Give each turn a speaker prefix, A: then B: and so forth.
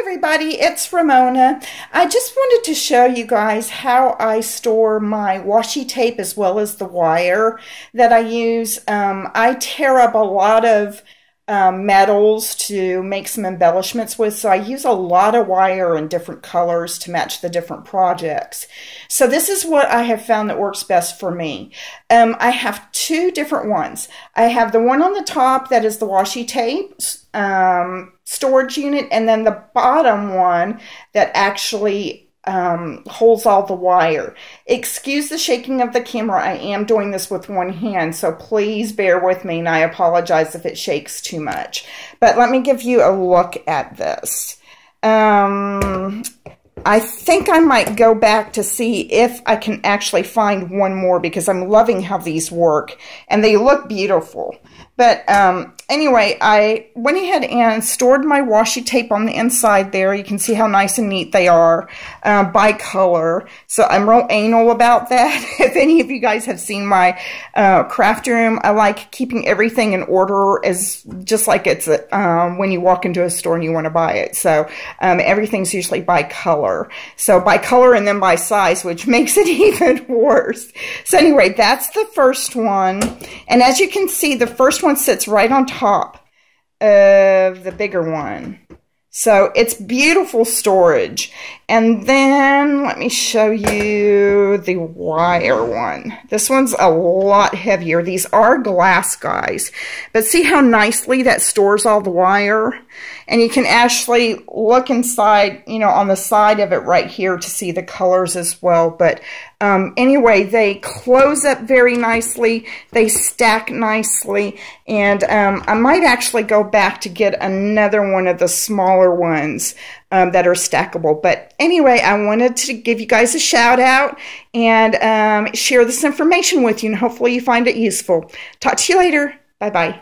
A: everybody, it's Ramona. I just wanted to show you guys how I store my washi tape as well as the wire that I use. I tear up a lot of metals to make some embellishments with, so I use a lot of wire in different colors to match the different projects. So this is what I have found that works best for me. I have two different ones. I have the one on the top that is the washi tape storage unit, and then the bottom one that actually holds all the wire. Excuse the shaking of the camera. I am doing this with one hand, so please bear with me, and I apologize if it shakes too much. But let me give you a look at this. I think I might go back to see if I can actually find one more, because I'm loving how these work and they look beautiful. But anyway, I went ahead and stored my washi tape on the inside there. You can see how nice and neat they are by color. So I'm real anal about that. If any of you guys have seen my craft room, I like keeping everything in order, as just like it's when you walk into a store and you want to buy it. So everything's usually by color. So by color and then by size, which makes it even worse. So anyway, that's the first one. And as you can see, the first one sits right on top of the bigger one. So it's beautiful storage. And then let me show you the wire one. This one's a lot heavier. These are glass, guys. But see how nicely that stores all the wire? And you can actually look inside, you know, on the side of it right here to see the colors as well. But anyway, they close up very nicely. They stack nicely. And I might actually go back to get another one of the smaller ones that are stackable. But anyway, I wanted to give you guys a shout out and share this information with you, and hopefully you find it useful. Talk to you later. Bye-bye.